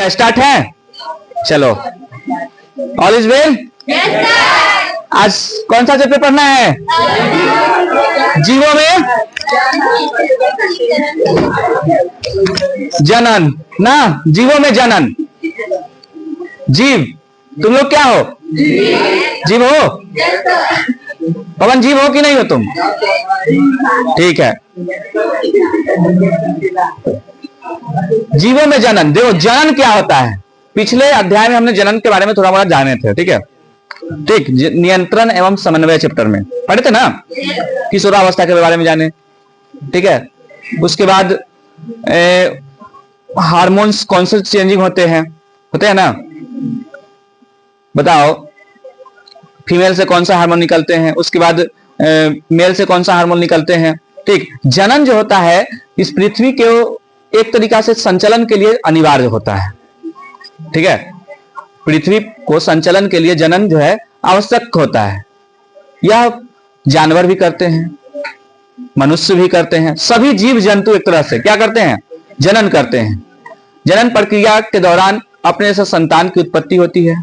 Start है। चलो, all is well. आज कौन सा चैप्टर पढ़ना है? जीवों में जनन ना, जीवों में जनन। जीव, तुम लोग क्या हो? जीव हो? पवन, जीव हो कि नहीं हो तुम? ठीक है। जीवों में जनन, देखो जनन क्या होता है। पिछले अध्याय में हमने जनन के बारे में थोड़ा बहुत जाने थे, ठीक है। ठीक, नियंत्रण एवं समन्वय चैप्टर में पढ़े थे ना, किशोरावस्था के बारे में जाने, ठीक है। उसके बाद हार्मोन्स कौन से चेंजिंग होते हैं ना, बताओ। फीमेल से कौन सा हार्मोन निकलते हैं, उसके बाद मेल से कौन सा हार्मोन निकलते हैं। ठीक, जनन जो होता है इस पृथ्वी के एक तरीका से संचलन के लिए अनिवार्य होता है, ठीक है। पृथ्वी को संचलन के लिए जनन जो है आवश्यक होता है। यह जानवर भी करते हैं, मनुष्य भी करते हैं, सभी जीव जंतु एक तरह से क्या करते हैं? जनन करते हैं। जनन प्रक्रिया के दौरान अपने से संतान की उत्पत्ति होती है,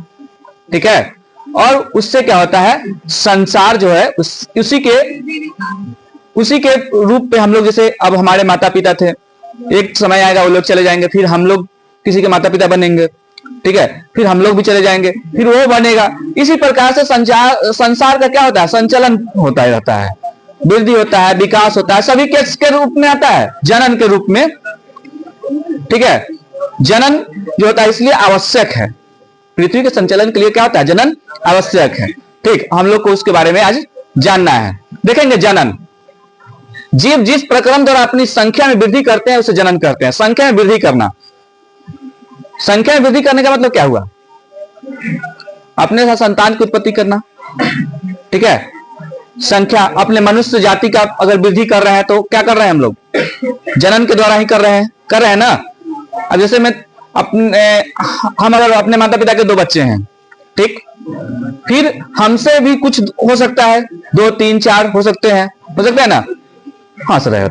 ठीक है। और उससे क्या होता है, संसार जो है उसी के रूप पे हम लोग, जैसे अब हमारे माता पिता थे, एक समय आएगा वो लोग चले जाएंगे, फिर हम लोग किसी के माता पिता बनेंगे, ठीक है। फिर हम लोग भी चले जाएंगे, फिर वो बनेगा। इसी प्रकार से संसार का क्या होता है? संचलन होता रहता है, वृद्धि होता है, विकास होता है, सभी के रूप में आता है, जनन के रूप में, ठीक है। जनन जो होता है इसलिए आवश्यक है, पृथ्वी के संचालन के लिए क्या होता है? जनन आवश्यक है। ठीक, हम लोग को उसके बारे में आज जानना है। देखेंगे जनन, जीव जिस प्रक्रम द्वारा अपनी संख्या में वृद्धि करते हैं उसे जनन करते हैं। संख्या में वृद्धि करना, संख्या में वृद्धि करने का मतलब क्या हुआ? अपने साथ संतान की उत्पत्ति करना, ठीक है। संख्या, अपने मनुष्य जाति का अगर वृद्धि कर रहे हैं तो क्या कर रहे हैं हम लोग? जनन के द्वारा ही कर रहे हैं ना। अब जैसे हम अगर अपने माता पिता के 2 बच्चे हैं, ठीक, फिर हमसे भी कुछ हो सकता है, 2, 3, 4 हो सकते हैं ना। हाँ सर,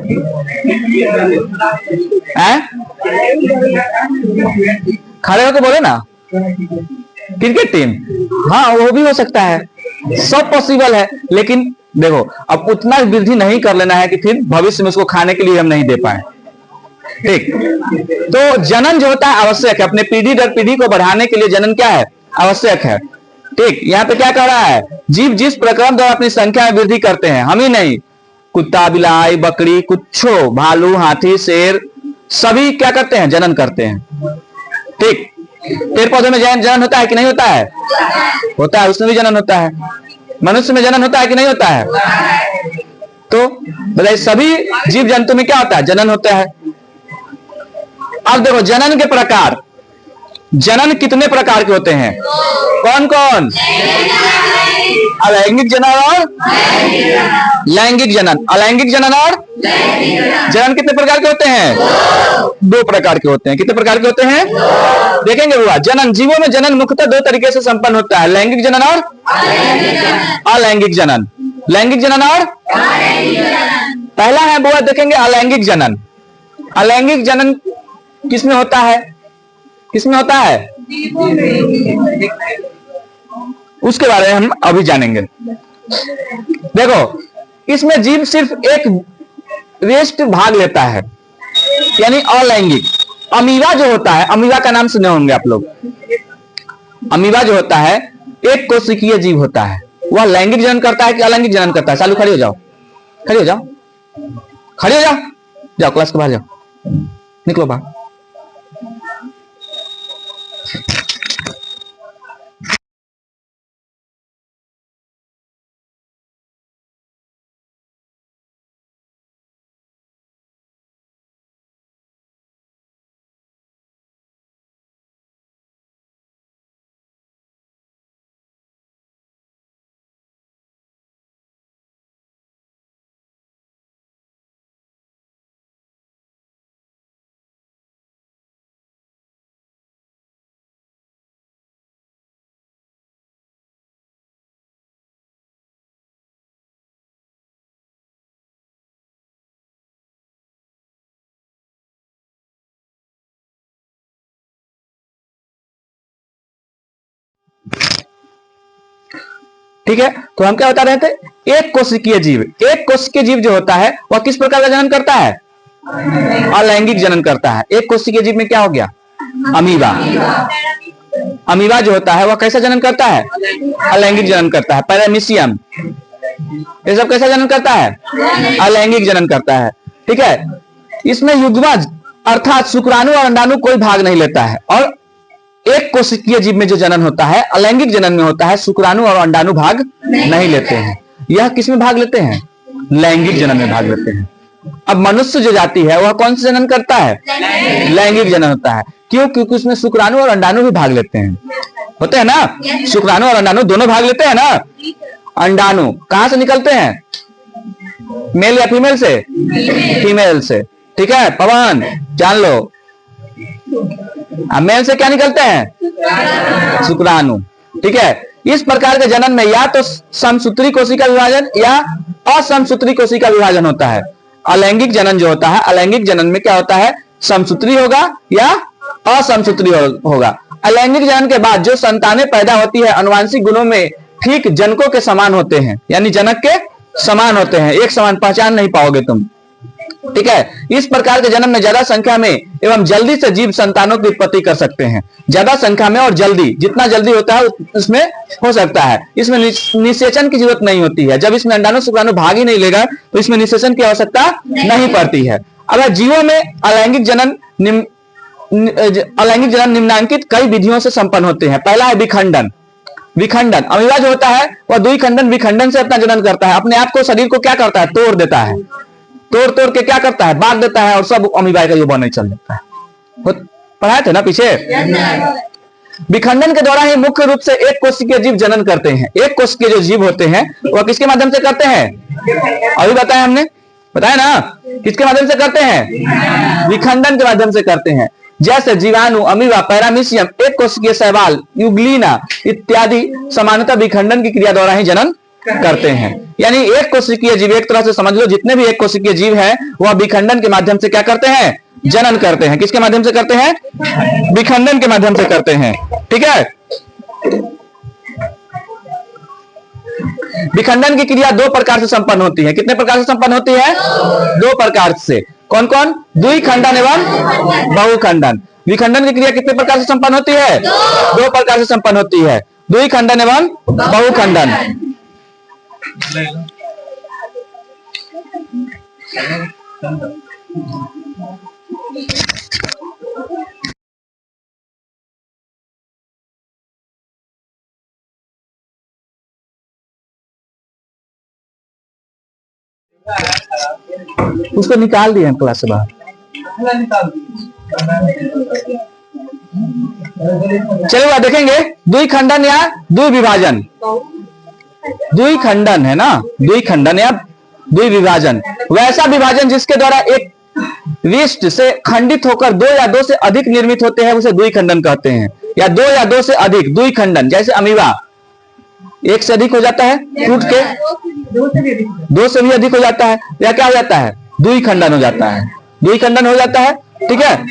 खड़े होकर बोले ना, क्रिकेट टीम, हाँ वो भी हो सकता है, सब पॉसिबल है। लेकिन देखो, अब उतना वृद्धि नहीं कर लेना है कि फिर भविष्य में उसको खाने के लिए हम नहीं दे पाए, ठीक। तो जनन जो होता है आवश्यक है, अपने पीढ़ी दर पीढ़ी को बढ़ाने के लिए जनन क्या है? आवश्यक है, ठीक। यहाँ पे क्या कह रहा है? जीव जिस प्रक्रम द्वारा अपनी संख्या में वृद्धि करते हैं, हम ही नहीं, कुत्ता, बिलाई, बकरी, कुच्छो, भालू, हाथी, शेर, सभी क्या करते हैं? जनन करते हैं, ठीक। पेड़ पौधे में जनन होता है कि नहीं होता है? होता है, उसमें भी जनन होता है। मनुष्य में जनन होता है कि नहीं होता है? तो बताइए, सभी जीव जंतु में क्या होता है? जनन होता है। अब देखो जनन के प्रकार, जनन कितने प्रकार के होते हैं? कौन कौन? अलैंगिक जनन और लैंगिक जनन। अलैंगिक जनन और जनन कितने प्रकार के होते हैं? 2 प्रकार के होते हैं। कितने प्रकार के होते हैं? देखेंगे हुआ जनन, जीवों में जनन मुख्यतः 2 तरीके से संपन्न होता है, लैंगिक जनन और अलैंगिक जनन। लैंगिक जनन और पहला है वो, देखेंगे अलैंगिक जनन। अलैंगिक जनन किसमें होता है? किसमें होता है? उसके बारे में हम अभी जानेंगे। देखो, इसमें जीव सिर्फ एक वेस्ट भाग लेता है, यानी अलैंगिक। अमीबा जो होता है, अमीबा का नाम सुने होंगे आप लोग। अमीबा जो होता है एक कोशिकीय जीव होता है, वह लैंगिक जनन करता है कि अलैंगिक जनन करता है? सालू खड़ी हो जाओ, खड़ी हो जाओ, खड़ी हो जाओ, जाओ क्लास के बाहर जाओ, निकलो बाहर। ठीक है, तो हम क्या बता रहे थे, एक कोशिकीय जीव, एक कोशिकीय जीव जो होता है वह किस प्रकार का जनन करता है, अलैंगिक जनन करता है। एक कोशिकीय जीव में क्या हो गया, अमीबा। अमीबा जो होता है वह कैसा जनन करता है, अलैंगिक जनन करता है। पैरामीशियम, ये सब कैसा जनन करता है, अलैंगिक जनन करता है। ठीक है, इसमें युग्मज अर्थात शुक्राणु और अंडाणु कोई भाग नहीं लेता है। और एक कोशिकीय जीव में जो जनन होता है, अलैंगिक जनन में होता है, शुक्राणु और अंडाणु भाग नहीं लेते हैं। यह किस में भाग लेते हैं, लैंगिक जनन में भाग लेते हैं। अब मनुष्य जो जाति है वह कौन सा जनन करता है, लैंगिक जनन होता है। क्यों, क्योंकि उसमें शुक्राणु और अंडाणु भी भाग लेते हैं, होते हैं ना, शुक्राणु और अंडाणु दोनों भाग लेते हैं ना। अंडाणु कहां से निकलते हैं, मेल या फीमेल से, फीमेल से। ठीक है, पवन जान लो, मेल से क्या निकलते हैं, शुक्राणु। ठीक है, इस प्रकार के जनन में या तो समसूत्री कोशिका विभाजन या असमसूत्री कोशिका विभाजन होता है। अलैंगिक जनन जो होता है, अलैंगिक जनन में क्या होता है, समसूत्री होगा या असमसूत्री होगा। अलैंगिक जनन के बाद जो संतानें पैदा होती है आनुवंशिक गुणों में ठीक जनकों के समान होते हैं, यानी जनक के समान होते हैं, एक समान, पहचान नहीं पाओगे तुम। ठीक है, इस प्रकार के जन्म में ज्यादा संख्या में एवं जल्दी से जीव संतानों की उत्पत्ति कर सकते हैं। ज्यादा संख्या में और जल्दी, जितना जल्दी होता है उसमें हो सकता है। इसमें निषेचन की जरूरत नहीं होती है। जब इसमें अंडाणु शुक्राणु भाग ही नहीं लेगा तो इसमें निषेचन की आवश्यकता नहीं पड़ती है। अगर जीवों में अलैंगिक जनन निम्नांकित कई विधियों से संपन्न होते हैं। पहला है विखंडन। विखंडन, अमीबा जो होता है वह दुई विखंडन से अपना जनन करता है। अपने आप को, शरीर को क्या करता है, तोड़ देता है, तोड़ तोड़ के क्या करता है, बांट देता है और सब अमीबा का युवा नहीं चल जाता है। पढ़ाए थे ना पीछे। विखंडन के द्वारा ही मुख्य रूप से एक कोशिकीय जीव जनन करते हैं। एक कोशिकीय जो जीव होते हैं वह किसके माध्यम से करते हैं, अभी बताया हमने, बताया ना, किसके माध्यम से करते हैं, विखंडन के माध्यम से करते हैं। जैसे जीवाणु, अमीबा, पैरामीशियम, एक कोशिकीय शैवाल, यूग्लिना इत्यादि सामान्यतः विखंडन की क्रिया द्वारा ही जनन करते हैं। यानी एक कोशिकीय जीव, एक तरह से समझ लो जितने भी एक कोशिकीय जीव है वह विखंडन के माध्यम से क्या करते हैं, जनन करते हैं। किसके माध्यम से करते हैं, विखंडन के माध्यम से करते हैं। ठीक है, विखंडन की क्रिया दो प्रकार से संपन्न होती है। कितने प्रकार से संपन्न होती है, दो प्रकार से। कौन कौन, द्विखंडन एवं बहुखंडन। विखंडन की क्रिया कितने प्रकार से संपन्न होती है, दो प्रकार से संपन्न होती है, द्विखंडन एवं बहुखंडन। उसको निकाल दिए हैं क्लास से बाहर। चलिए देखेंगे द्विखंडन या द्विविभाजन। द्विखंडन है ना, द्विखंडन या द्विविभाजन वैसा विभाजन जिसके द्वारा एक विशिष्ट से खंडित होकर दो या दो से अधिक निर्मित होते हैं उसे द्विखंडन कहते हैं। या दो या दो से अधिक, द्विखंडन जैसे अमीबा एक से अधिक हो जाता है, टूट के दो से भी अधिक हो जाता है, या क्या हो जाता है, द्विखंडन हो जाता है, द्विखंडन हो जाता है। ठीक है,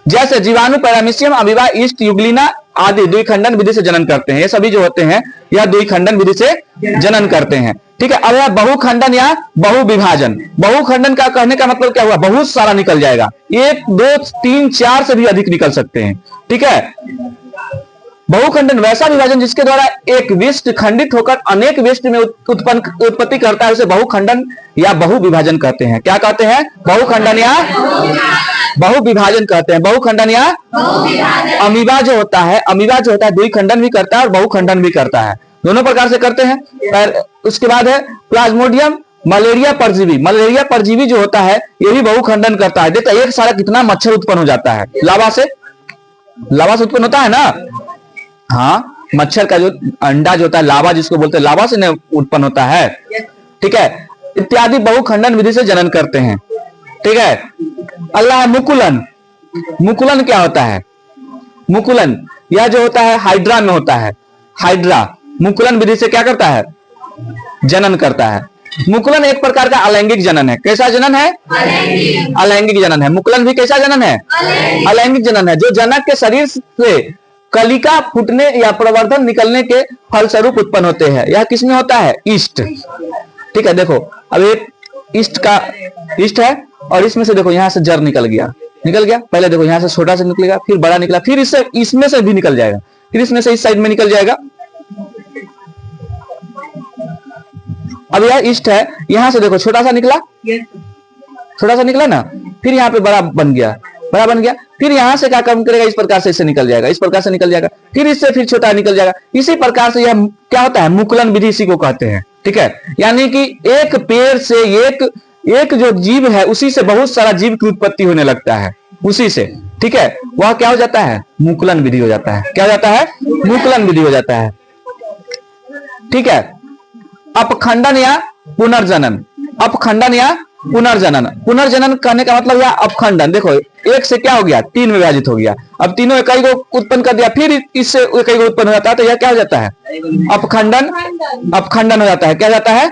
जैसे जीवाणु, पैरामीशियम, अमीबा, ईस्ट, यूग्लिना आदि द्विखंडन विधि से जनन करते हैं। ये सभी जो होते हैं यह द्विखंडन विधि से जनन करते हैं। ठीक है, अब यह बहुखंडन या बहुविभाजन। बहुखंडन का कहने का मतलब क्या हुआ, बहुत सारा निकल जाएगा, एक, दो, तीन, चार से भी अधिक निकल सकते हैं। ठीक है, बहुखंडन वैसा विभाजन जिसके द्वारा एक विशिष्ट खंडित होकर अनेक विशिष्ट में उत्पत्ति करता है उसे बहुखंडन या बहुविभाजन कहते हैं। क्या कहते हैं, बहुखंडन या बहुविभाजन कहते हैं। बहुखंडन या अमीबा जो होता है, अमीबा जो होता है द्विखंडन भी करता है और बहुखंडन भी करता है, दोनों प्रकार से करते हैं। उसके बाद है प्लाज्मोडियम मलेरिया परजीवी। मलेरिया परजीवी जो होता है ये भी बहुखंडन करता है। देखो एक सारा कितना मच्छर उत्पन्न हो जाता है, लावा से उत्पन्न होता है ना। हाँ, मच्छर का जो अंडा जो होता है, लावा जिसको बोलते हैं, लावा से उत्पन्न होता है। ठीक है, इत्यादि बहुखंडन विधि से जनन करते हैं। ठीक है, अल्लाह मुकुलन। मुकुलन क्या होता है, मुकुलन यह जो होता है हाइड्रा में होता है। हाइड्रा मुकुलन विधि से क्या करता है, जनन करता है। मुकुलन एक प्रकार का अलैंगिक जनन है। कैसा जनन है, अलैंगिक जनन है। मुकुलन भी कैसा जनन है, अलैंगिक जनन है। जो जनक के शरीर से कलिका फूटने या प्रवर्धन निकलने के फलस्वरूप उत्पन्न होते हैं। यह किसमें होता है? ईस्ट। ठीक है, देखो अब एक ईस्ट है और इसमें से देखो यहां से जड़ निकल गया। पहले देखो यहां से छोटा से निकलेगा, फिर बड़ा निकला, फिर इससे इसमें से भी निकल जाएगा, फिर इसमें से इस साइड में निकल जाएगा। अब यह ईस्ट है, यहां से देखो छोटा सा निकला ना, फिर यहाँ पे बड़ा बन गया, फिर यहाँ से क्या काम करेगा? इस प्रकार से इससे निकल जाएगा, फिर इससे फिर छोटा निकल जाएगा। इसी प्रकार से यह क्या होता है? मुकुलन विधि, इसी को कहते हैं। ठीक है, यानी कि एक पेड़ से एक जो जीव है उसी से बहुत सारा जीव की उत्पत्ति होने लगता है, उसी से। ठीक है, वह क्या हो जाता है? मुकुलन विधि हो जाता है। क्या हो जाता है? मुकुलन विधि हो जाता है। ठीक है, अपखंडन या पुनर्जनन। पुनर्जनन कहने का मतलब यह अपखंडन। देखो एक से क्या हो गया? 3 में विभाजित हो गया, अब तीनों इकाई को उत्पन्न कर दिया, फिर इससे इकाई को उत्पन्न हो जाता है, तो यह क्या हो जाता है? अपखंडन हो जाता है। क्या जाता है?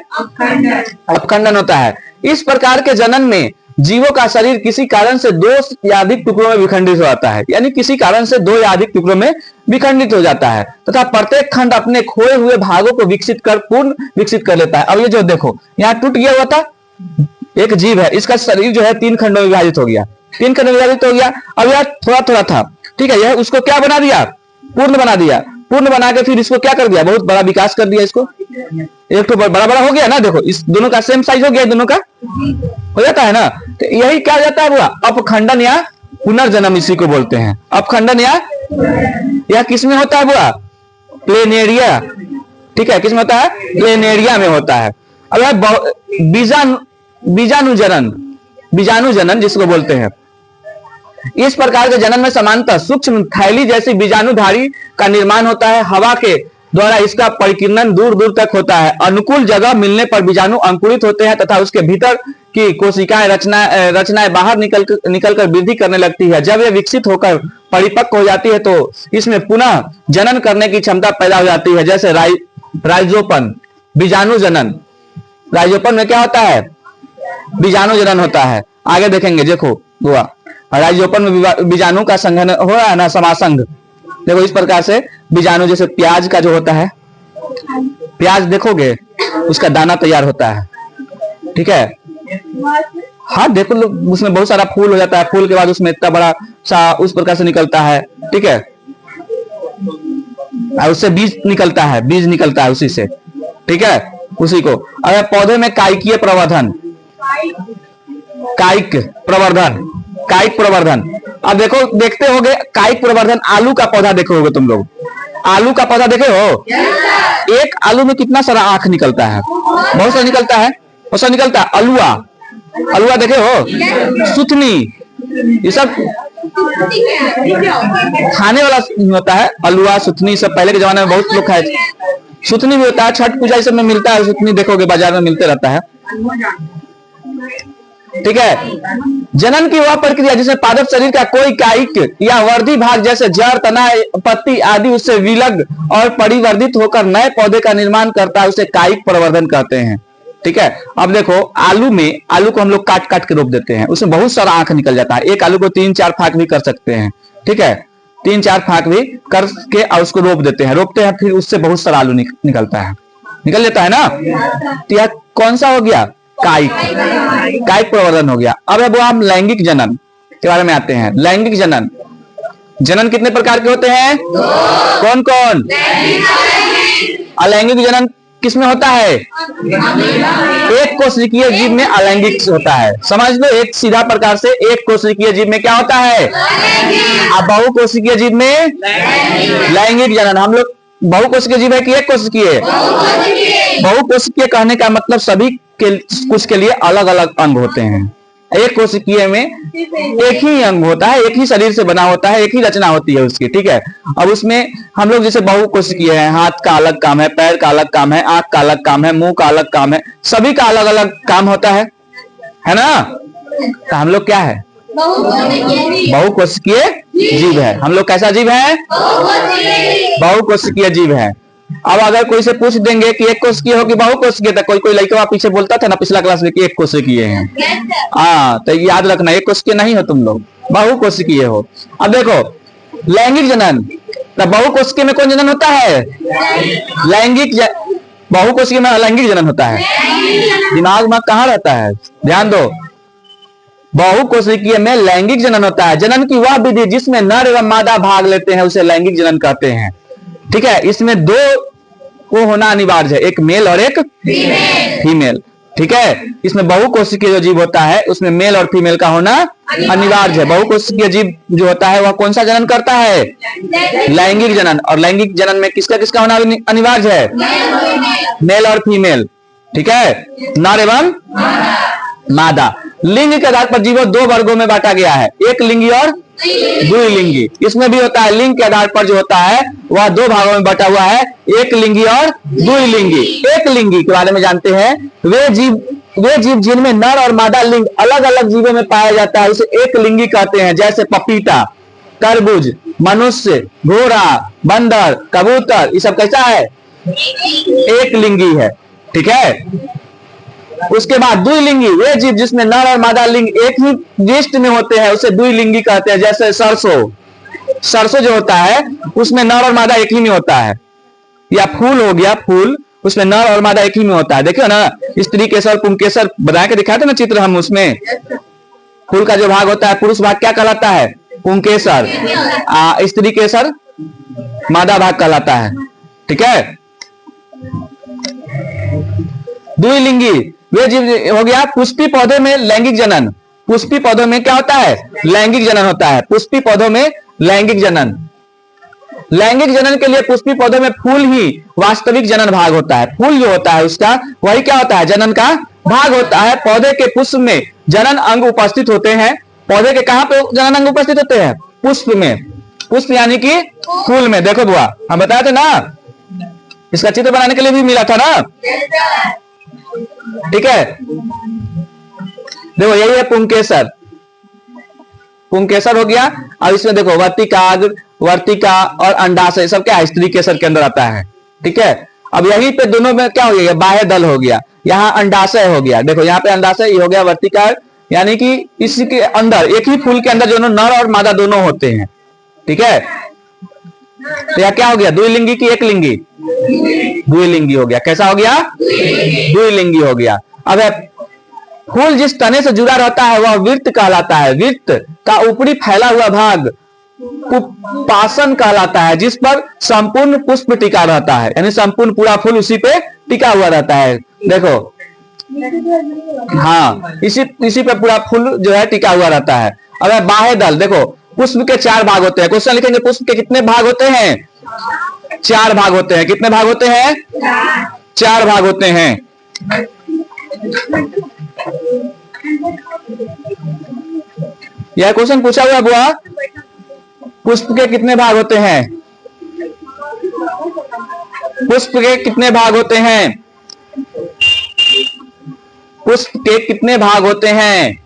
अपखंडन होता है। इस प्रकार के जनन में जीवों का शरीर किसी कारण से 2 या अधिक टुकड़ों में विखंडित हो जाता है, यानी किसी कारण से 2 या अधिक टुकड़ों में विखंडित हो जाता है, तथा प्रत्येक खंड अपने खोए हुए भागों को पूर्ण विकसित कर लेता है। अब ये जो देखो यहाँ टूट गया हुआ था, एक जीव है, इसका शरीर जो है 3 खंडों में विभाजित हो गया, अब यह थोड़ा था। ठीक है, यह उसको क्या बना दिया? पूर्ण बना के फिर इसको क्या कर दिया? बहुत बड़ा विकास कर दिया। इसको एक तो बड़ा हो गया ना, देखो इस दोनों का सेम साइज हो गया, दोनों का हो जाता है ना। तो यही क्या हो जाता है? अपखंडन या पुनर्जन्म, इसी को बोलते हैं अपखंडन या यह किसमें होता है? प्लेनेरिया। ठीक है, किसमें होता है? प्लेनेरिया में होता है। अब बीजाणुजनन जिसको बोलते हैं, इस प्रकार के जनन में सामान्यतः सूक्ष्म थैली जैसी बीजाणुधारी का निर्माण होता है। हवा के द्वारा इसका परिकीर्णन दूर दूर तक होता है। अनुकूल जगह मिलने पर बीजाणु अंकुरित होते हैं तथा उसके भीतर की कोशिकाएं रचनाएं बाहर निकलकर वृद्धि करने लगती है। जब ये विकसित होकर परिपक्व हो जाती है तो इसमें पुनः जनन करने की क्षमता पैदा हो जाती है, जैसे राइजोपन। बीजाणुजनन, राइजोपन में क्या होता है? बीजाणु जनन होता है। आगे देखेंगे, देखो हुआ राइजोपन में बीजाणु का संघन हो रहा है ना, समासंग। देखो इस प्रकार से बीजाणु, जैसे प्याज का जो होता है, प्याज देखोगे उसका दाना तैयार होता है। ठीक है, हाँ देखो उसमें बहुत सारा फूल हो जाता है, फूल के बाद उसमें इतना बड़ा सा उस प्रकार से निकलता है। ठीक है, और उससे बीज निकलता है उसी से। ठीक है, उसी को। अगर पौधे में कायिक प्रवर्धन, अब देखते होगे कायिक प्रवर्धन। आलू का पौधा देखे होगे तुम लोग, आलू का पौधा देखे हो? एक आलू में कितना सारा आंख निकलता है? बहुत सारा निकलता है। अलुआ देखे हो? सुथनी, ये सब खाने वाला होता है। अलुआ, सुथनी सब पहले के जमाने में बहुत लोग खाए थे। सुथनी भी होता है, छठ पूजा सब में मिलता है। सुथनी देखोगे बाजार में मिलते रहता है। ठीक है, जनन की वह प्रक्रिया जिसमें पादप शरीर का कोई कायिक या वर्धी भाग जैसे जड़, तना, पत्ती आदि उससे विलग और परिवर्धित होकर नए पौधे का निर्माण करता है, उसे कायिक प्रवर्धन कहते हैं। ठीक है, अब देखो आलू को हम लोग काट के रोप देते हैं, उसमें बहुत सारा आंख निकल जाता है। एक आलू को 3-4 फाक भी कर सकते हैं। ठीक है, 3-4 फाक भी करके और उसको रोपते हैं, फिर उससे बहुत सारा आलू निकल जाता है ना। तो यह कौन सा हो गया? कायिक प्रवर्धन हो गया। अब हम लैंगिक जनन के बारे में आते हैं। लैंगिक जनन कितने प्रकार के होते हैं? कौन कौन? अलैंगिक जनन किसमें होता है? एक कोशिकीय जीव में अलैंगिक होता है। समझ लो, एक सीधा प्रकार से एक कोशिकीय जीव में क्या होता है? अब बहुकोशिकीय जीव में लैंगिक जनन। हम लोग बहुकोशिकीय जीव है कि एक कोशिकीय? बहुकोशिकीय कहने का मतलब सभी कुछ के लिए अलग अलग अंग होते हैं। एक कोशिकीय में एक ही अंग होता है, एक ही शरीर से बना होता है, एक ही रचना होती है उसकी। ठीक है, अब उसमें हम लोग जैसे बहुकोशिकीय है, हाथ का अलग काम है, पैर का अलग काम है, आंख का अलग काम है, मुंह का अलग काम है, सभी का अलग अलग काम होता है ना। तो हम लोग क्या है? बहुकोशिकीय जीव है। हम लोग कैसा जीव है? बहुकोशिकीय जीव है। अब अगर कोई से पूछ देंगे कि एक कोशिकीय हो कि बहुकोशिकीय, तो कोई लड़का पीछे बोलता था ना पिछला क्लास में कि एक कोशिकीय है। तो याद रखना, एक कोशिकीय नहीं हो तुम लोग, बहुकोशिकीय हो। अब देखो लैंगिक जनन, तो बहुकोशिकीय में कौन जनन होता है? लैंगिक। बहुकोशिकीय में अलैंगिक जनन होता है। दिमाग में कहाँ रहता है, ध्यान दो। बहुकोशिकीय में लैंगिक जनन होता है। जनन की वह विधि जिसमें नर एवं मादा भाग लेते हैं उसे लैंगिक जनन कहते हैं। ठीक है, इसमें दो को होना अनिवार्य है, एक मेल और एक फीमेल। ठीक है, इसमें बहुकोशिकीय जो जीव होता है उसमें मेल और फीमेल का होना अनिवार्य है। बहुकोशिकीय जीव जो होता है वह कौन सा जनन करता है? लैंगिक जनन। और लैंगिक जनन में किसका किसका होना अनिवार्य है? मेल और फीमेल। ठीक है, नर एवं मादा। लिंग के आधार पर जीवों दो वर्गों में बांटा गया है, एक लिंगी और द्विलिंगी। इसमें भी होता है, लिंग के आधार पर जो होता है वह दो भागों में बटा हुआ है, एक लिंगी और द्विलिंगी। एक लिंगी के बारे में जानते हैं, वे जीव जिनमें नर और मादा लिंग अलग अलग जीवों में पाया जाता है उसे एक लिंगी कहते हैं। जैसे पपीता, तरबूज, मनुष्य, घोड़ा, बंदर, कबूतर, ये सब कैसा है? एक लिंगी है। ठीक है, उसके बाद द्विलिंगी, वे जीव जिसमें नर और मादा लिंग एक ही ज्येष्ठ में होते हैं उसे द्विलिंगी कहते हैं। जैसे सरसों जो होता है उसमें नर और मादा एक ही में होता है। या फूल हो गया, फूल, उसमें नर और मादा एक ही में होता है। देखियो ना, स्त्री केसर पुंकेसर बना के दिखाते ना चित्र हम, उसमें फूल का जो भाग होता है पुरुष भाग क्या कहलाता है? पुंकेसर। स्त्री केसर मादा भाग कहलाता है। ठीक है, द्विलिंगी वे जीव हो गया। पुष्पी पौधे में लैंगिक जनन। पुष्पी पौधों में क्या होता है? लैंगिक जनन होता है। पुष्पी पौधों में लैंगिक जनन। लैंगिक जनन के लिए पुष्पी पौधों में फूल ही वास्तविक जनन भाग होता है। फूल जो होता है उसका वही क्या होता है? जनन का भाग होता है। पौधे के पुष्प में जनन अंग उपस्थित होते हैं। पौधे के कहां पे जनन अंग उपस्थित होते हैं? पुष्प में। पुष्प यानी कि फूल में। देखो बुआ, हम बताए थे ना, इसका चित्र बनाने के लिए भी मिला था ना। ठीक है, देखो यही है पुंकेसर। पुंकेसर हो गया। अब इसमें देखो वर्तिका और अंडाशय सब क्या है? स्त्री केसर के अंदर आता है। ठीक है, अब यहीं पे दोनों में क्या हो गया? बाह्य दल हो गया, यहाँ अंडाशय हो गया। देखो यहाँ पे अंडाशय हो गया, वर्तिका, यानी कि इसके अंदर एक ही फूल के अंदर दोनों नर और मादा दोनों होते हैं। ठीक है, तो यह क्या हो गया? द्विलिंगी की एक लिंगी? द्विलिंगी हो गया। कैसा हो गया? द्विलिंगी हो गया। अब फूल जिस तने से जुड़ा रहता है वह विर्त कहलाता है। विर्त का ऊपरी फैला हुआ भाग पुष्पासन कहलाता है, जिस पर संपूर्ण पुष्प टिका रहता है, यानी संपूर्ण पूरा फूल उसी पे टिका हुआ रहता है। देखो, हाँ, इसी पे पूरा फूल जो है टिका हुआ रहता है। अब बाह्य दल, देखो पुष्प के 4 भाग होते हैं। क्वेश्चन लिखेंगे, पुष्प के कितने भाग होते हैं? 4 भाग होते हैं। कितने भाग होते हैं? 4 भाग होते हैं। यह क्वेश्चन पूछा हुआ बुआ, पुष्प के कितने भाग होते हैं? पुष्प के कितने भाग होते हैं? पुष्प के कितने भाग होते हैं?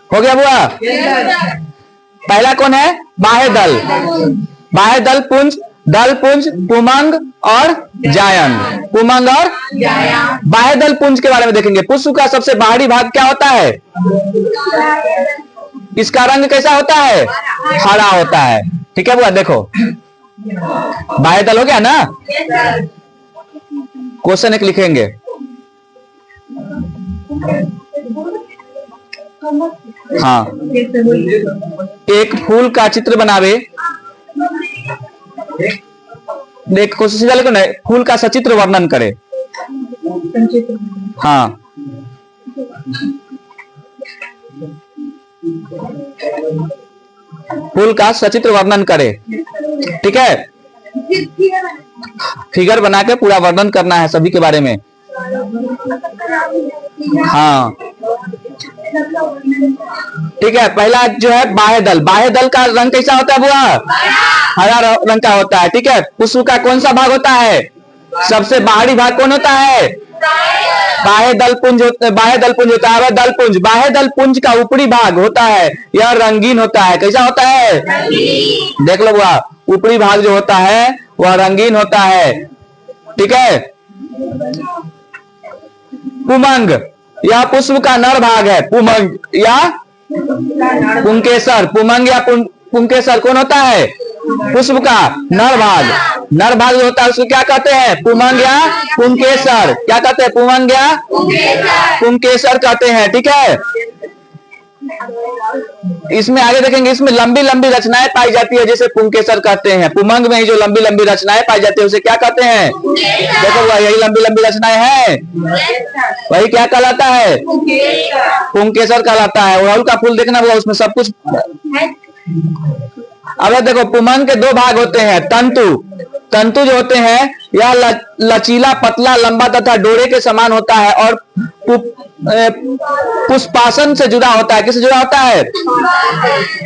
हो गया बुआ? पहला कौन है? बाह्य दल। बाह्य दल पुंज दल पुंज, पुमंग और जायंग। पुमंग और बाह्य दल पुंज के बारे में देखेंगे। पुष्प का सबसे बाहरी भाग क्या होता है? इसका रंग कैसा होता है? हरा होता है। ठीक है बुआ, देखो बाह्य दल हो गया ना। क्वेश्चन एक लिखेंगे, हाँ, एक फूल का चित्र बनावे। देख कोशिश लिखो ना, फूल का सचित्र वर्णन करे। हाँ, फूल का सचित्र वर्णन करे। ठीक है, फिगर बना के पूरा वर्णन करना है सभी के बारे में। हाँ ठीक है, पहला जो है बाह्य दल। बाह्य दल का रंग कैसा होता है बुआ? हरा रंग का होता है। ठीक है, पुष्प का कौन सा भाग होता है? सबसे बाहरी भाग कौन होता है? बाह्य दल पुंज होता है। बाह्य दल पुंज होता है। दल पुंज, बाह्य दल पुंज का ऊपरी भाग होता है, यह रंगीन होता है। कैसा होता है? देख लो बुआ, ऊपरी भाग जो होता है वह रंगीन होता है। ठीक है, पुमंग, यह पुष्प का नर भाग है। पुमंग या पुंकेसर, पुमंग या पुंकेसर कौन होता है? पुष्प का नर भाग। नर भाग जो होता है उसको क्या कहते हैं? पुमंग या पुंकेसर। क्या कहते हैं? पुमंग या पुंकेसर कहते हैं। ठीक है, इसमें आगे देखेंगे, इसमें लंबी लंबी रचनाएं पाई जाती है जिसे पुंकेसर कहते हैं। पुमंग में ही जो लंबी लंबी रचनाएं पाई जाती है उसे क्या कहते हैं? देखो भाई, यही लंबी लंबी रचनाएं हैं, वही क्या कहलाता है? पुंकेसर कहलाता है। अड़हुल का फूल देखना होगा, उसमें सब कुछ। अब देखो, पुमंग के दो भाग होते हैं। तंतु, तंतु जो होते हैं यह लचीला, पतला, लंबा तथा डोरे के समान होता है और पुष्पासन से जुड़ा होता है। किससे जुड़ा होता है?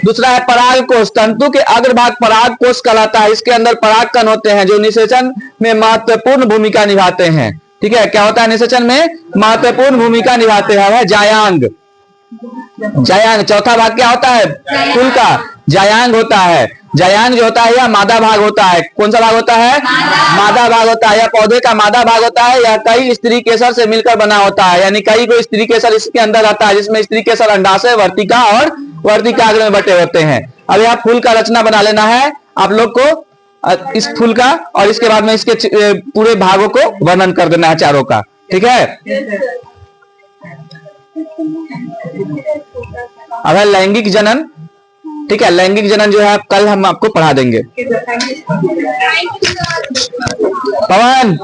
दूसरा है पराग कोष। तंतु के अग्रभाग पराग कोष कहलाता है। इसके अंदर पराग कण होते हैं जो निषेचन में महत्वपूर्ण भूमिका निभाते हैं। ठीक है, क्या होता है? निषेचन में महत्वपूर्ण भूमिका निभाते हैं। वह जायांग। जायांग चौथा भाग क्या होता है? फूल का जायांग होता है। जायांग जो होता है यह मादा भाग होता है। कौन सा भाग होता है? मादा भाग होता है। यह पौधे का मादा भाग होता है। यह कई स्त्री केसर से मिलकर बना होता है, यानी कई को स्त्री केसर इसके अंदर आता है, जिसमें स्त्री केसर अंडाशय, वर्तिका और वर्तिकाग्र में बटे होते हैं। अब यह फूल का रचना बना लेना है आप लोग को, इस फूल का, और इसके बाद में इसके पूरे भागों को वर्णन कर देना है, चारों का। ठीक है, अब है लैंगिक जनन। ठीक है, लैंगिक जनन जो है कल हम आपको पढ़ा देंगे। पवन